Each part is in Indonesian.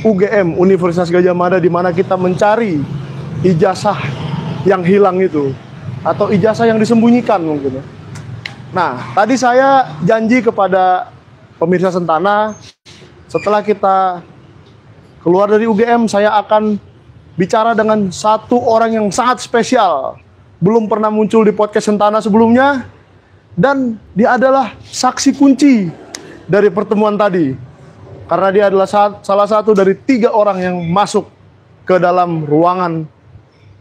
UGM, Universitas Gadjah Mada, di mana kita mencari ijazah yang hilang itu, atau ijazah yang disembunyikan mungkin. Nah, tadi saya janji kepada pemirsa Sentana, setelah kita keluar dari UGM, saya akan bicara dengan satu orang yang sangat spesial. Belum pernah muncul di podcast Sentana sebelumnya, dan dia adalah saksi kunci dari pertemuan tadi. Karena dia adalah salah satu dari 3 orang yang masuk ke dalam ruangan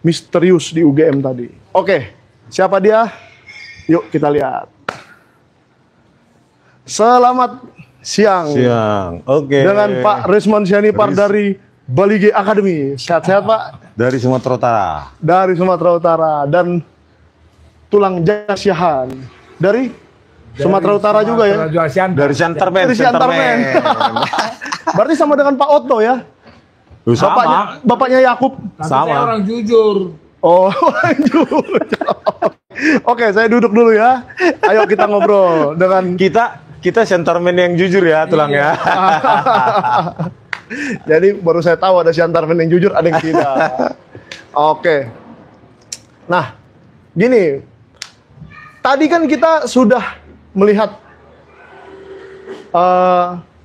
misterius di UGM tadi. Oke, siapa dia? Yuk kita lihat. Selamat siang. Oke. Dengan Pak Resmond Sianipar dari Balige Academy. Sehat-sehat Pak? Dari Sumatera Utara. Dari Sumatera Utara. Dan tulang jasiahan dari Sumatera Utara juga ya? Dari Siantarmen. Dari Siantarmen. Berarti sama dengan Pak Otto ya? Sama. Bapaknya Yakub. Sama. Saya orang jujur. Oh, orang jujur. Oke, saya duduk dulu ya. Ayo kita ngobrol dengan Kita Siantarmen yang jujur ya tulangnya. Jadi baru saya tahu ada Siantarmen yang jujur, ada yang tidak. Oke. Nah, gini. Tadi kan kita sudah melihat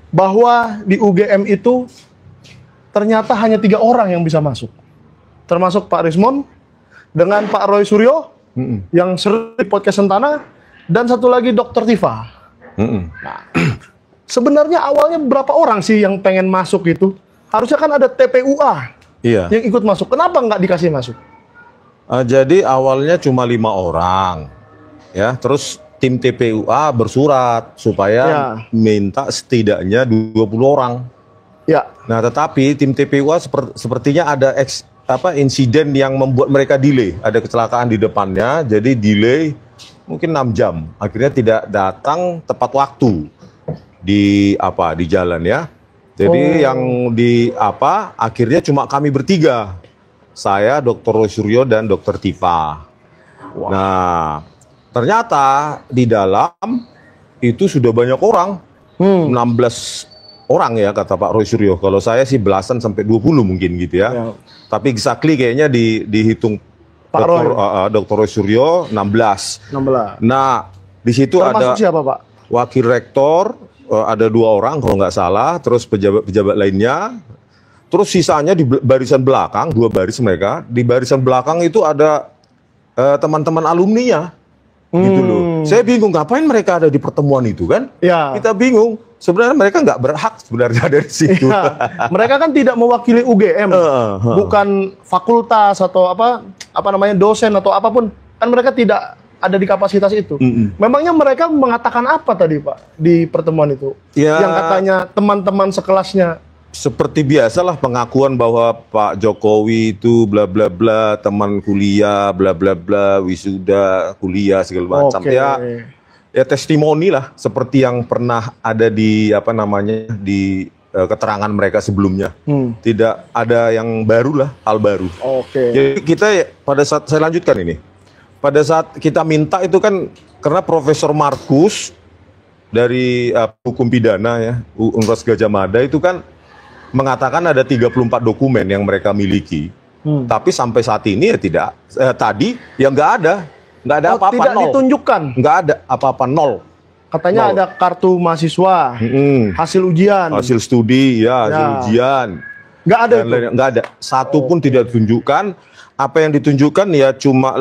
bahwa di UGM itu ternyata hanya 3 orang yang bisa masuk. Termasuk Pak Resmond dengan Pak Roy Suryo yang sering di podcast Sentana, dan satu lagi Dr. Tifa. Nah, sebenarnya awalnya berapa orang sih yang pengen masuk itu? Harusnya kan ada TPUA yang ikut masuk. Kenapa nggak dikasih masuk? Jadi awalnya cuma 5 orang, ya. Terus tim TPUA bersurat supaya minta setidaknya 20 orang. Ya. Nah, tetapi tim TPUA sepertinya ada insiden yang membuat mereka delay. Ada kecelakaan di depannya, jadi delay mungkin 6 jam. Akhirnya tidak datang tepat waktu di jalan ya. Jadi yang akhirnya cuma kami bertiga. Saya, Dr. Roy Suryo dan Dr. Tifa. Nah, ternyata di dalam itu sudah banyak orang. 16 orang ya kata Pak Roy Suryo. Kalau saya sih belasan sampai 20 mungkin gitu ya. Tapi exactly kayaknya dihitung Pak Dr. Roy Suryo 16. Nah, di situ ada siapa, Pak? Wakil rektor, ada 2 orang kalau nggak salah, terus pejabat-pejabat lainnya. Terus sisanya di barisan belakang, 2 baris mereka. Di barisan belakang itu ada teman-teman alumninya. Gitu loh. Saya bingung ngapain mereka ada di pertemuan itu kan? Ya. Kita bingung. Sebenarnya mereka nggak berhak sebenarnya dari situ. Ya. Mereka kan tidak mewakili UGM, bukan fakultas atau dosen atau apapun. Kan mereka tidak ada di kapasitas itu. Memangnya mereka mengatakan apa tadi Pak di pertemuan itu? Ya, yang katanya teman-teman sekelasnya. Seperti biasalah pengakuan bahwa Pak Jokowi itu bla bla bla, teman kuliah bla bla bla, wisuda kuliah segala macam. Ya testimoni lah seperti yang pernah ada di keterangan mereka sebelumnya. Tidak ada yang baru lah, hal baru. Jadi kita pada saat saya lanjutkan ini, pada saat kita minta itu kan karena Profesor Markus dari hukum pidana ya Universitas Gadjah Mada itu kan mengatakan ada 34 dokumen yang mereka miliki. Tapi sampai saat ini ya tidak. Tadi ya nggak ada apa-apa. Tidak nol. ditunjukkan. Nggak ada apa-apa, nol. Katanya nol. Ada kartu mahasiswa, hasil ujian, hasil studi, hasil ujian. Nggak ada. Nggak ada. Satu pun tidak ditunjukkan. Apa yang ditunjukkan ya cuma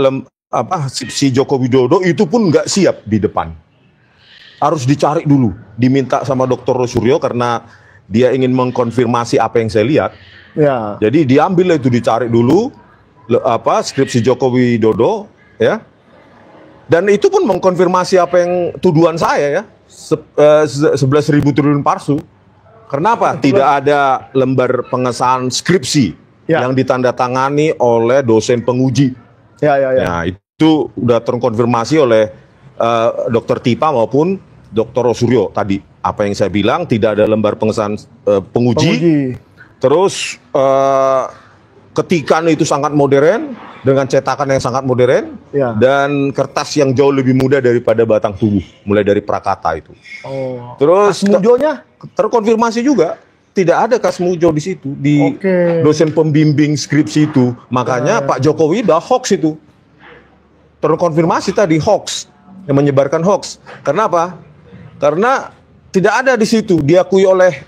si Joko Widodo itu pun nggak siap di depan. Harus dicari dulu. Diminta sama Dr. Roy Suryo karena dia ingin mengkonfirmasi apa yang saya lihat. Ya. Jadi diambil itu, dicari dulu skripsi Joko Widodo ya. Dan itu pun mengkonfirmasi apa yang tuduhan saya ya. 11.000 triliun palsu. Kenapa? Tidak ada lembar pengesahan skripsi yang ditandatangani oleh dosen penguji. Nah, itu udah terkonfirmasi oleh Dr. Tifa maupun Dr. Roy Suryo tadi. Apa yang saya bilang, tidak ada lembar pengesahan penguji. Terus ketikan itu sangat modern, dengan cetakan yang sangat modern, dan kertas yang jauh lebih mudah daripada batang tubuh, mulai dari Prakata itu. Terus Asmunjonya terkonfirmasi juga tidak ada Kasmujo di situ, di Oke. dosen pembimbing skripsi itu. Makanya Pak Jokowi udah hoax itu. Terkonfirmasi tadi hoax, yang menyebarkan hoax. Karena apa? Karena tidak ada di situ, diakui oleh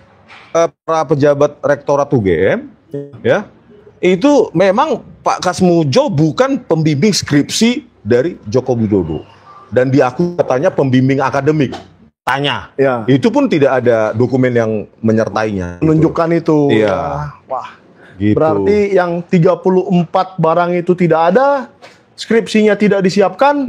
para pejabat rektorat UGM, ya. Itu memang Pak Kasmujo bukan pembimbing skripsi dari Joko Widodo. Dan diakui katanya pembimbing akademik. Tanya. Ya. Itu pun tidak ada dokumen yang menyertainya. Menunjukkan itu. Iya. Wah. Gitu. Berarti yang 34 barang itu tidak ada, skripsinya tidak disiapkan,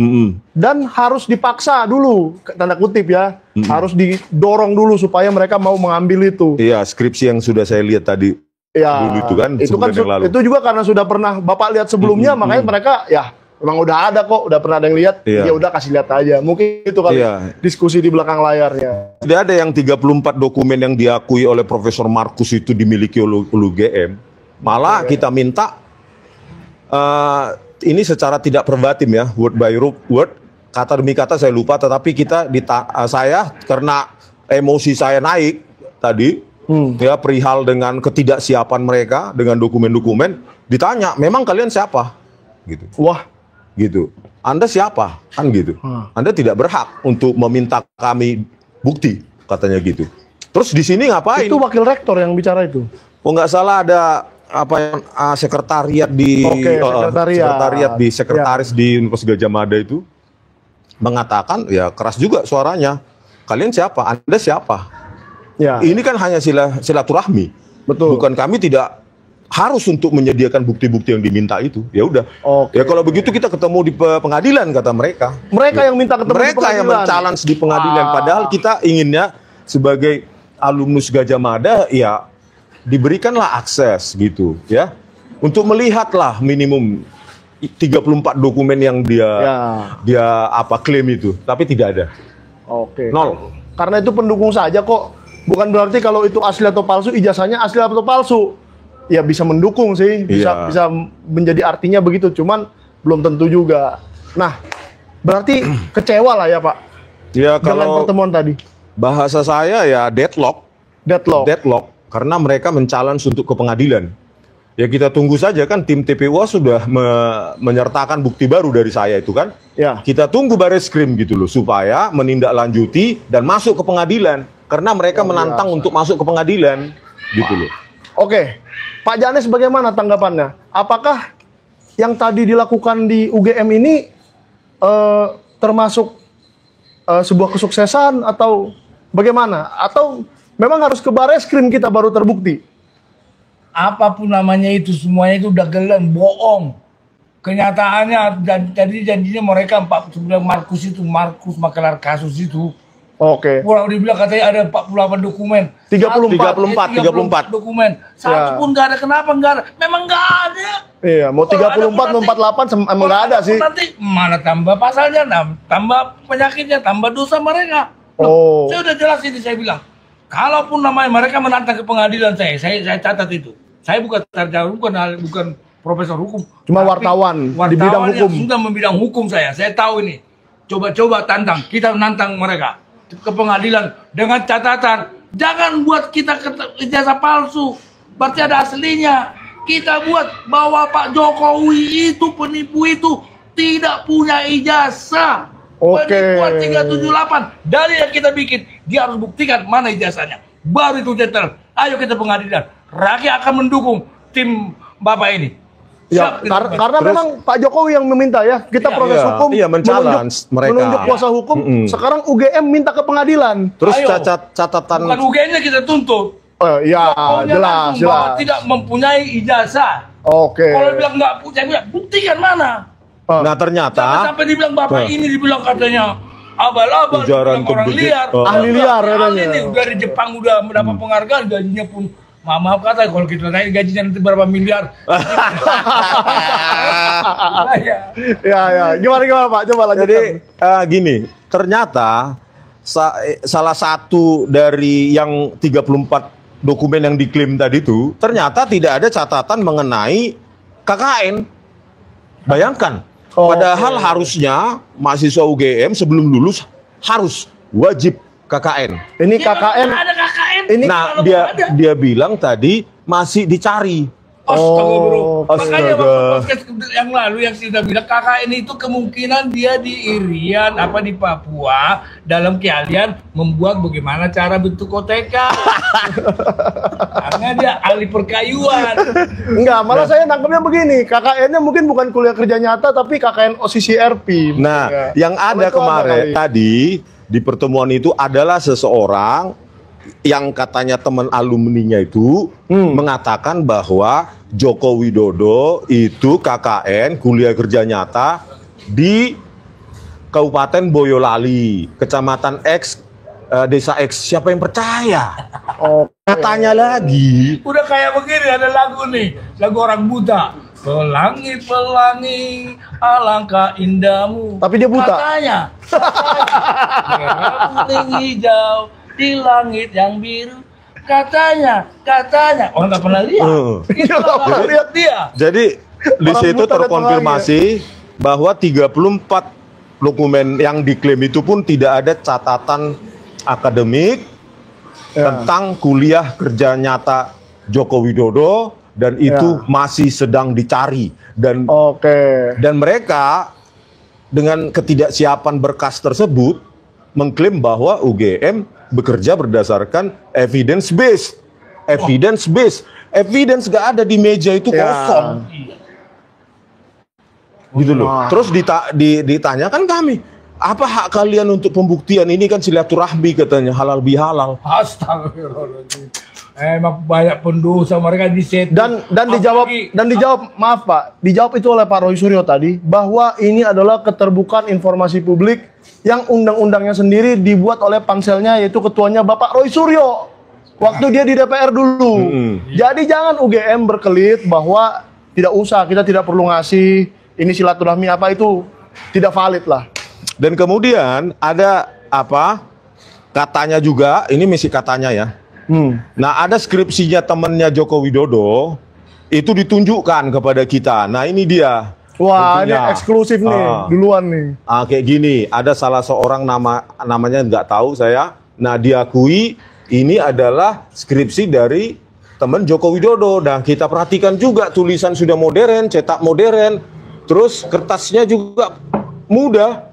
dan harus dipaksa dulu, tanda kutip ya, harus didorong dulu supaya mereka mau mengambil itu. Iya, skripsi yang sudah saya lihat tadi Ya, dulu itu kan, itu kan sebulan yang lalu. itu juga karena sudah pernah Bapak lihat sebelumnya, makanya mereka ya memang udah ada kok, udah pernah ada yang lihat, Iya. ya udah kasih lihat aja. Mungkin itu kali Iya. diskusi di belakang layarnya. Tidak ada yang 34 dokumen yang diakui oleh Profesor Markus itu dimiliki oleh UGM. Malah kita minta ini secara tidak verbatim ya, word by word, kata demi kata saya lupa, tetapi saya karena emosi saya naik tadi, ya perihal dengan ketidaksiapan mereka dengan dokumen-dokumen, ditanya, memang kalian siapa? Gitu. Wah, Gitu. Anda siapa? Kan gitu. Anda tidak berhak untuk meminta kami bukti, katanya gitu. Terus di sini ngapain? itu wakil rektor yang bicara itu. Oh nggak salah ada sekretariat di Oke, sekretariat. sekretaris di Universitas Gajah Mada itu mengatakan ya keras juga suaranya. Kalian siapa? Anda siapa? Ya, Ini kan hanya silaturahmi. betul. Bukan kami tidak harus untuk menyediakan bukti-bukti yang diminta itu. Ya udah. Oke. Ya kalau begitu kita ketemu di pengadilan kata mereka. Mereka yang minta ketemu di Mereka yang pengadilan. men-challenge di pengadilan. Padahal kita inginnya sebagai alumnus Gajah Mada ya diberikanlah akses gitu ya. Untuk melihatlah minimum 34 dokumen yang dia klaim itu, tapi tidak ada. Oke. Nol. Karena itu pendukung saja kok. Bukan berarti kalau itu asli atau palsu, ijazahnya asli atau palsu. Ya bisa mendukung sih, Iya. bisa menjadi artinya begitu. Cuman belum tentu juga. Nah, berarti kecewa lah ya Pak Ya dengan kalau pertemuan tadi. bahasa saya ya deadlock. Deadlock karena mereka men-challenge untuk ke pengadilan. Ya kita tunggu saja kan tim TPUA sudah menyertakan bukti baru dari saya itu kan. Ya. Kita tunggu Bareskrim gitu loh supaya menindaklanjuti dan masuk ke pengadilan karena mereka menantang untuk masuk ke pengadilan gitu loh. Oke. Pak Janes bagaimana tanggapannya? Apakah yang tadi dilakukan di UGM ini termasuk sebuah kesuksesan atau bagaimana? Atau memang harus ke Bareskrim kita baru terbukti? Apapun namanya itu semuanya itu udah gelan bohong. Kenyataannya janjinya mereka 49 Markus makelar kasus itu. Oke. Kurang dibilang katanya ada 48 dokumen. 34 dokumen. Satu pun nggak ada. Kenapa nggak ada? Memang nggak ada. Iya, mau 34, mau 48 emang nggak ada sih. Nanti mana tambah pasalnya, tambah penyakitnya, tambah dosa mereka. Oh. Saya udah jelas ini, saya bilang. Kalaupun namanya mereka menantang ke pengadilan saya catat itu. Saya bukan sarjana, bukan profesor hukum. Cuma tapi wartawan di bidang hukum. yang sudah membidang hukum saya tahu ini. Coba-coba tantang, kita menantang mereka ke pengadilan dengan catatan jangan buat kita ijazah palsu, berarti ada aslinya. Kita buat bahwa Pak Jokowi itu penipu itu tidak punya ijazah. Oke. Penipuan 378 dari yang kita bikin, dia harus buktikan mana ijazahnya. Baru itu detail. Ayo kita pengadilan. Rakyat akan mendukung tim Bapak ini. Ya, karena memang Pak Jokowi yang meminta ya, kita Iya, proses hukum, iya, men-challenge mereka. menunjuk kuasa hukum. Sekarang UGM minta ke pengadilan. Terus Ayo. catatan Bukan UGM-nya kita tuntut. Ya, Pokoknya jelas, langsung bahwa jelas. tidak mempunyai ijazah. Oke. Kalau bilang nggak punya, buktikan mana. nah Jangan ternyata sampai dibilang Bapak ini dibilang katanya abal-abal, Ujaran dibilang orang kebencian. liar. Ahli liar katanya. Ahli nih, dari Jepang udah mendapat penghargaan, gajinya pun maaf kata kalau kita naik gajinya nanti berapa miliar. Ya. Gimana Pak? Coba lanjutkan. Jadi gini, ternyata salah satu dari yang 34 dokumen yang diklaim tadi itu ternyata tidak ada catatan mengenai KKN. Bayangkan, padahal harusnya mahasiswa UGM sebelum lulus harus wajib KKN. Ini Ya, KKN. ada KKN. Ini Nah, kalau ada. dia bilang tadi masih dicari. Astaga bro, makanya Astaga. waktu podcast yang lalu yang sudah bilang KKN itu kemungkinan dia di Irian apa di Papua dalam keahlian membuat bagaimana cara bentuk koteka. Karena dia ahli perkayuan. Enggak, malah saya nangkepnya begini, KKN-nya mungkin bukan kuliah kerja nyata tapi KKN OCCRP. Nah, Ya. yang ada Kalau itu kemarin kali. tadi di pertemuan itu adalah seseorang yang katanya teman alumninya itu mengatakan bahwa Joko Widodo itu KKN kuliah kerja nyata di Kabupaten Boyolali, Kecamatan X, Desa X. Siapa yang percaya? Oh, Katanya lagi. Udah kayak begini ada lagu nih, lagu orang buta. Pelangi-pelangi, alangkah indahmu. Tapi dia buta. Katanya. Merah putih hijau di langit yang biru. Katanya. Orang nggak pernah lihat. Itu Dia nggak pernah lihat. dia. Jadi di Orang situ buta terkonfirmasi bahwa 34 dokumen yang diklaim itu pun tidak ada catatan akademik tentang kuliah kerja nyata Joko Widodo dan itu masih sedang dicari dan Oke. mereka dengan ketidaksiapan berkas tersebut mengklaim bahwa UGM bekerja berdasarkan evidence based. Evidence gak ada di meja itu Ya. kosong. Gitu loh. Wah. Terus ditanyakan kami, apa hak kalian untuk pembuktian ini kan silaturahmi katanya halal bihalal. Astagfirullahaladzim. Emang banyak pendosa mereka di set. Dan dijawab maaf Pak, dijawab itu oleh Pak Roy Suryo tadi bahwa ini adalah keterbukaan informasi publik yang undang-undangnya sendiri dibuat oleh panselnya yaitu ketuanya Bapak Roy Suryo waktu dia di DPR dulu. Jadi jangan UGM berkelit bahwa tidak usah, kita tidak perlu ngasih ini silaturahmi apa itu tidak valid lah. Dan kemudian ada apa? Katanya juga, ini misi katanya ya. Nah, ada skripsinya temennya Joko Widodo itu ditunjukkan kepada kita. Nah, ini dia. Wah, Tentunya. ini eksklusif nih, duluan nih. Kayak gini, ada salah seorang namanya nggak tahu saya. Nah, diakui ini adalah skripsi dari teman Joko Widodo. Nah, kita perhatikan juga tulisan sudah modern, cetak modern, terus kertasnya juga mudah.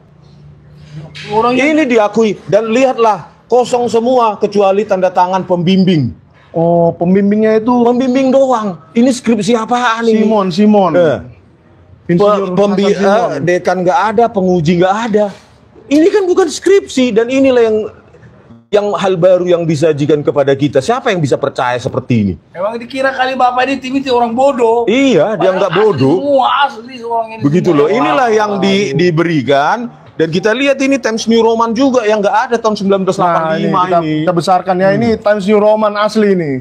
Ini diakui dan lihatlah kosong semua kecuali tanda tangan pembimbing. Oh, pembimbingnya itu Pembimbing doang. Ini skripsi apaan ini? Simon. Insinyur Hasan Simon. Dekan nggak ada, penguji nggak ada. Ini kan bukan skripsi dan inilah yang hal baru yang disajikan kepada kita. Siapa yang bisa percaya seperti ini? Emang dikira kali bapak ini tim itu orang bodoh. Iya, dia nggak bodoh. Semua asli orang ini. Begitu semua. loh. Inilah yang diberikan dan kita lihat ini Times New Roman juga yang nggak ada tahun 1985 Nah, ini. kita besarkan ya, ini Times New Roman asli nih.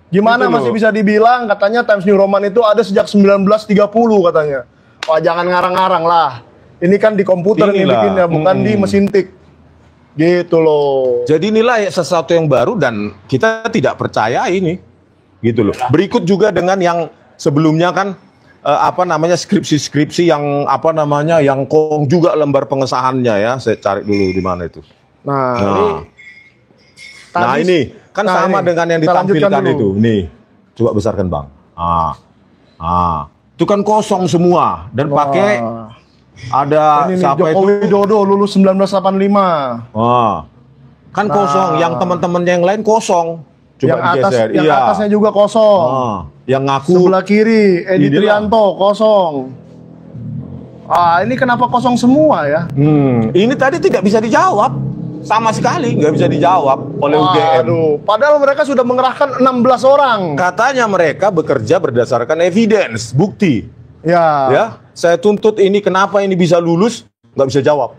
Gimana Gitu masih loh. bisa dibilang katanya Times New Roman itu ada sejak 1930 katanya. Wah, jangan ngarang-ngarang lah. Ini kan di komputer nih Inilah. bikinnya, bukan di mesin tik. Gitu loh. Jadi inilah sesuatu yang baru dan kita tidak percaya ini. Gitu loh. Berikut juga dengan yang sebelumnya kan skripsi-skripsi yang yang kong juga lembar pengesahannya ya. Saya cari dulu di mana itu. Nah, Nah, tadi- ini kan nah, sama ini, dengan yang kita lanjutkan ditampilkan dulu. itu. Nih, coba besarkan Bang. Itu kan kosong semua dan pakai Wah. ada Ini nih, siapa Joko itu? Widodo lulus 1985. Kan kosong, yang teman-temannya yang lain kosong. Coba digeser. Yang Iya. atasnya juga kosong. Yang ngaku Sebelah kiri Edi Inilah. Trianto kosong. Ini kenapa kosong semua ya? Ini tadi tidak bisa dijawab sama sekali, nggak bisa dijawab oleh UGM. Waduh, padahal mereka sudah mengerahkan 16 orang. Katanya mereka bekerja berdasarkan evidence, bukti. Ya, saya tuntut ini kenapa ini bisa lulus, nggak bisa jawab.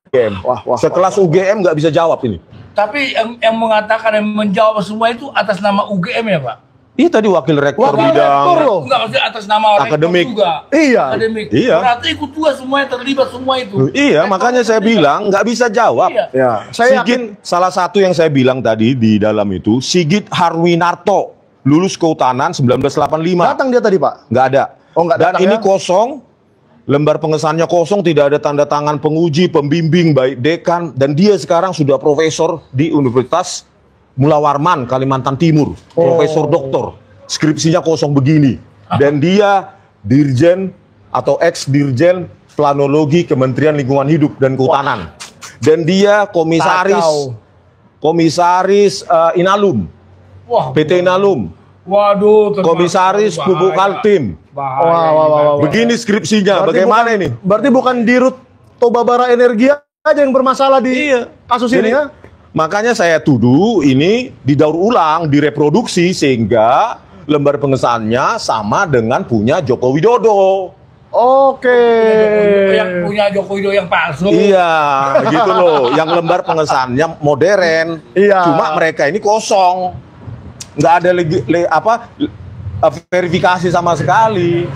UGM. Sekelas UGM nggak bisa jawab ini. Tapi yang mengatakan yang menjawab semua itu atas nama UGM ya Pak? Iya tadi wakil rektor Wakil bidang. rektor loh. Enggak, maksudnya atas nama Akademik. rektor juga. Iya. Akademik. Iya. Berarti ikut juga semuanya terlibat semua itu. Iya, makanya saya bilang nggak bisa jawab. Iya. Ya, saya yakin Salah satu yang saya bilang tadi di dalam itu, Sigit Harwinarto, lulus kehutanan 1985. datang dia tadi, Pak. Nggak ada. Oh, nggak Dan datang ini ya? kosong, lembar pengesahannya kosong, tidak ada tanda tangan penguji, pembimbing, baik dekan, dan dia sekarang sudah profesor di Universitas Mula Warman, Kalimantan Timur, profesor doktor. Skripsinya kosong begini, dan dia dirjen atau ex-dirjen planologi Kementerian Lingkungan Hidup dan Kehutanan, dan dia komisaris Inalum, PT Inalum, waduh, komisaris Pupuk Kaltim. Wah. Begini skripsinya, bagaimana ini? Berarti bukan Dirut Tobabara Energi aja yang bermasalah di kasus ini ya? Makanya saya tuduh ini didaur ulang, direproduksi sehingga lembar pengesahannya sama dengan punya Joko Widodo. Oke. Yang punya Joko Widodo yang palsu. Iya, gitu loh. Yang lembar pengesahannya modern. Iya. Cuma mereka ini kosong, nggak ada verifikasi sama sekali.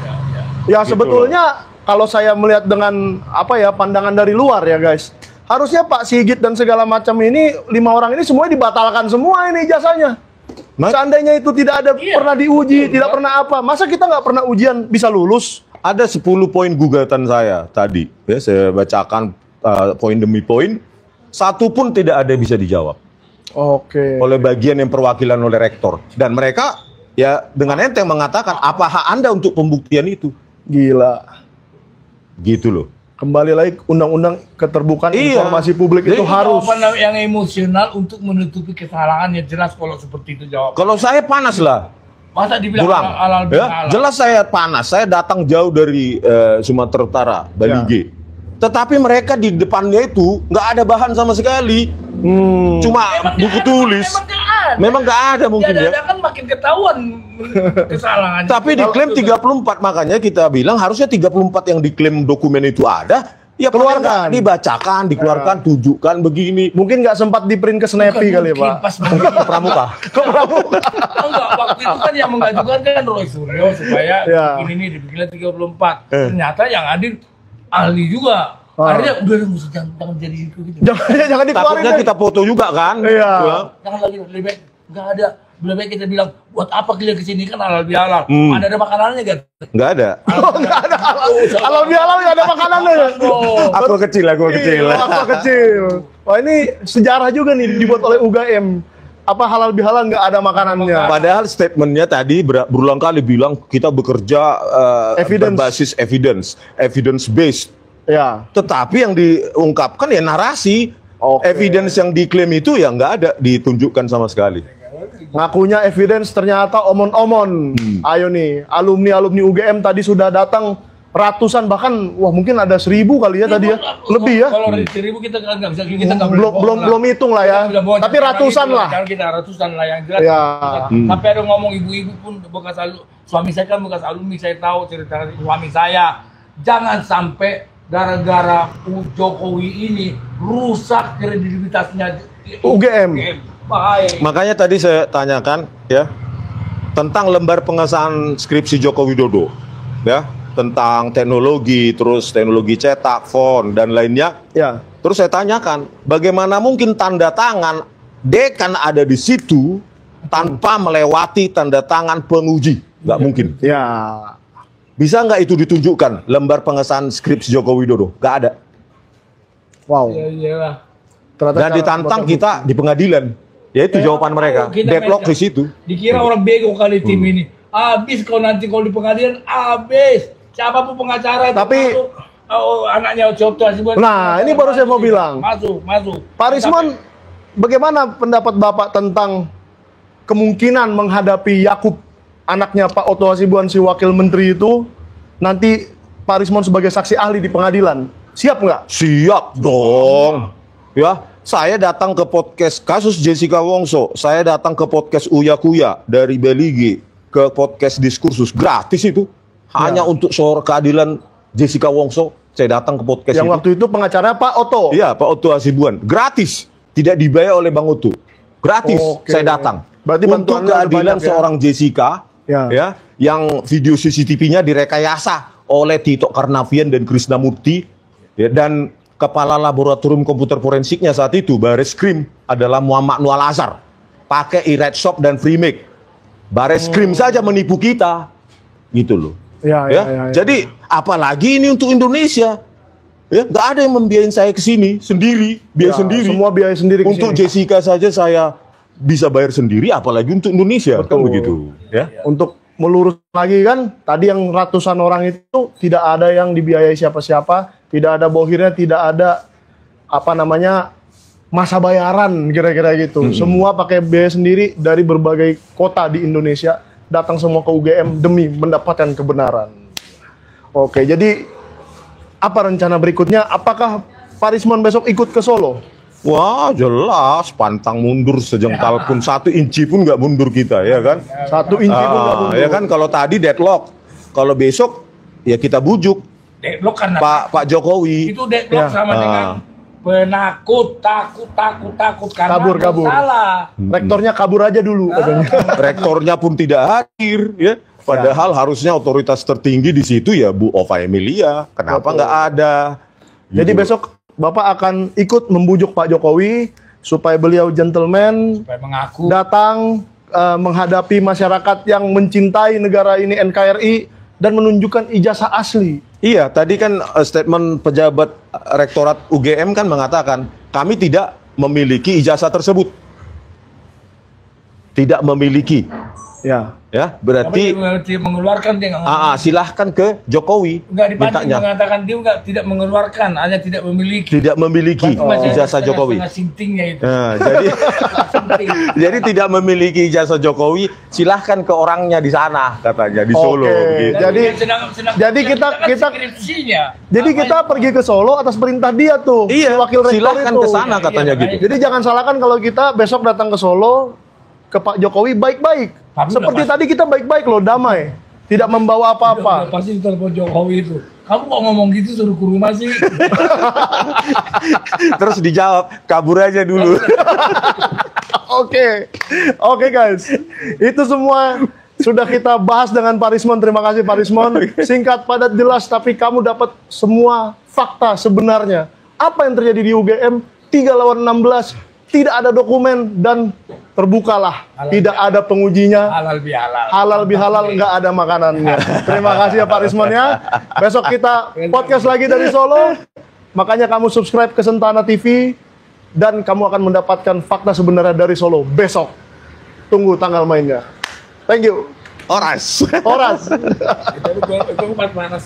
Ya Gitu sebetulnya kalau saya melihat dengan pandangan dari luar ya guys, harusnya Pak Sigit dan segala macam ini 5 orang ini semuanya dibatalkan semua ini ijazahnya. Seandainya itu tidak ada pernah diuji, tidak pernah apa, masa kita nggak pernah ujian bisa lulus? Ada 10 poin gugatan saya tadi, ya, saya bacakan poin demi poin, satu pun tidak ada bisa dijawab. Oke. Oleh bagian yang perwakilan oleh rektor, dan mereka ya dengan enteng mengatakan apa hak Anda untuk pembuktian itu. Gila. Gitu loh. Kembali lagi undang-undang keterbukaan informasi publik itu harus. Jawaban yang emosional untuk menutupi kesalahan yang jelas kalau seperti itu jawab. Kalau saya panas lah. Masa dibilang Pulang. halal Ya, bihalal? jelas saya panas. Saya datang jauh dari Sumatera Utara, Balige. Tetapi mereka di depannya itu nggak ada bahan sama sekali. Cuma buku tulis. Memang nggak ada mungkin ya. Kan makin ketahuan kesalahannya. Tapi diklaim 34, makanya kita bilang harusnya 34 yang diklaim dokumen itu ada. Ya Keluarkan. Dibacakan, dikeluarkan, tunjukkan begini. Mungkin nggak sempat di print ke Snappy kali ya Pak. Pas Mungkin ke Pramuka. Ke Pramuka. enggak, waktu itu kan yang mengajukan kan Roy Suryo supaya ini dibikinnya 34. Ternyata yang hadir ahli juga. Akhirnya udah mesti jangan jadi itu gitu. Jangan dikeluarin. Takutnya kita foto juga kan. Iya. Jangan lagi lebih baik nggak ada. Lebih baik kita bilang buat apa kalian kesini kan halal bihalal. Ada makanannya gak? Nggak ada. Nggak ada halal bihalal nggak ada makanannya. Aku kecil. Apa kecil. Wah ini sejarah juga nih dibuat oleh UGM. Apa halal bihalal nggak ada makanannya. Padahal statementnya tadi berulang kali bilang kita bekerja berbasis evidence based. Ya. Tetapi yang diungkapkan ya narasi. Evidence yang diklaim itu ya nggak ada ditunjukkan sama sekali. Ngakunya evidence ternyata omon-omon. Ayo nih, alumni UGM tadi sudah datang ratusan, bahkan wah mungkin ada 1000 kali ya tadi ya. Lebih ya. Kalau 1000 kita nggak bisa, kita nggak Belum hitung lah ya. Tapi ratusan lah. Kita ratusan lah yang jelas. Ya. Sampai ada ngomong ibu-ibu pun bekas suami saya kan bekas alumni, saya tahu cerita suami saya. Jangan sampai gara-gara Jokowi ini rusak kredibilitasnya UGM. Bahaya. Makanya tadi saya tanyakan ya tentang lembar pengesahan skripsi Joko Widodo, ya, tentang teknologi, terus teknologi cetak, font dan lainnya. Ya. Terus saya tanyakan, bagaimana mungkin tanda tangan dekan ada di situ tanpa melewati tanda tangan penguji? Nggak mungkin. Ya. Bisa nggak itu ditunjukkan lembar pengesahan skripsi Joko Widodo? Nggak ada. Wow. Iyalah. Dan ditantang kita di pengadilan. Ya itu jawaban mereka. Deadlock di situ. Dikira orang bego kali tim ini. Habis kalau nanti kalau di pengadilan habis. Siapapun pengacara Tapi itu anaknya Joko Hasibuan. Nah, ini baru saya mau bilang. Masuk. Pak Rismon, bagaimana pendapat Bapak tentang kemungkinan menghadapi Yakub, anaknya Pak Otto Hasibuan si wakil menteri itu, nanti Pak Rismon sebagai saksi ahli di pengadilan? Siap nggak? Siap dong. Ya, saya datang ke podcast kasus Jessica Wongso, saya datang ke podcast Uya Kuya dari Belige, ke podcast Diskursus gratis itu. Hanya untuk soal keadilan Jessica Wongso, saya datang ke podcast yang itu. waktu itu pengacaranya Pak Otto. Iya, Pak Otto Hasibuan, gratis, tidak dibayar oleh Bang Otto, gratis. Saya datang. Berarti untuk keadilan seorang Jessica, ya, yang video CCTV-nya direkayasa oleh Tito Karnavian dan Krisnamurti, ya, dan kepala laboratorium komputer forensiknya saat itu Bareskrim adalah Muhammad Nual Azhar, pakai e-red shop dan free make. Bareskrim saja menipu kita, gitu loh. Ya. Jadi apalagi ini untuk Indonesia. Ya, nggak ada yang membiayain saya ke sini sendiri, biaya sendiri. Semua biaya sendiri ke Untuk sini. Jessica saja saya bisa bayar sendiri, apalagi untuk Indonesia, kan begitu. Ya. Untuk melurus lagi kan, tadi yang ratusan orang itu tidak ada yang dibiayai siapa-siapa, tidak ada bohirnya, tidak ada masa bayaran kira-kira gitu. Semua pakai biaya sendiri dari berbagai kota di Indonesia, datang semua ke UGM demi mendapatkan kebenaran. Oke, jadi apa rencana berikutnya? Apakah Pak Rismon besok ikut ke Solo? Wah, jelas pantang mundur sejengkal pun, 1 inci pun nggak mundur kita, ya kan? 1 inci pun nggak mundur. Ya kan, kalau tadi deadlock, kalau besok ya kita bujuk Deadlock karena Pak Jokowi. itu deadlock Ya. sama dengan penakut, takut karena Kabur. salah. Rektornya kabur aja dulu katanya. Rektornya pun tidak hadir, ya. Padahal harusnya otoritas tertinggi di situ ya Bu Ova Emilia. Kenapa Betul. nggak ada? Jadi Gitu. besok Bapak akan ikut membujuk Pak Jokowi supaya beliau gentleman Supaya mengaku datang menghadapi masyarakat yang mencintai negara ini NKRI dan menunjukkan ijazah asli. Iya, tadi kan statement pejabat Rektorat UGM kan mengatakan kami tidak memiliki ijazah tersebut. Tidak memiliki. Ya, berarti dia mengeluarkan, dia nggak ngomong. silahkan ke Jokowi Nggak dipancing mintanya. mengatakan dia nggak tidak mengeluarkan, hanya tidak memiliki. Tidak memiliki Masih ada ijazah Jokowi. setengah sintingnya itu. Nah, jadi tidak memiliki ijazah Jokowi, silahkan ke orangnya di sana katanya di Solo. Oke, Gitu. jadi- jadi kita- skripsinya. Jadi kita pergi ke Solo atas perintah dia tuh, si Iya, wakil rektor silahkan itu. ke sana katanya Iya, gitu. Jadi jangan salahkan kalau kita besok datang ke Solo ke Pak Jokowi baik-baik. Tapi Seperti udah tadi kita baik-baik loh, damai. Tidak membawa Udah apa-apa. pasti telepon Jokowi itu. Kamu kok ngomong gitu suruh ke rumah sih? Terus dijawab, kabur aja dulu. Oke, guys, itu semua sudah kita bahas dengan Pak Rismon. Terima kasih Pak Rismon. Singkat, padat, jelas, tapi kamu dapat semua fakta sebenarnya. Apa yang terjadi di UGM? 3 lawan 16, tidak ada dokumen dan terbukalah. Tidak ada pengujinya. Halal bihalal. Halal bihalal, nggak ada makanannya. Terima kasih ya Pak Rismon ya. Besok kita podcast lagi dari Solo. Makanya kamu subscribe ke Sentana TV dan kamu akan mendapatkan fakta sebenarnya dari Solo besok. Tunggu tanggal mainnya. Thank you. Oras. Horas. Itu panas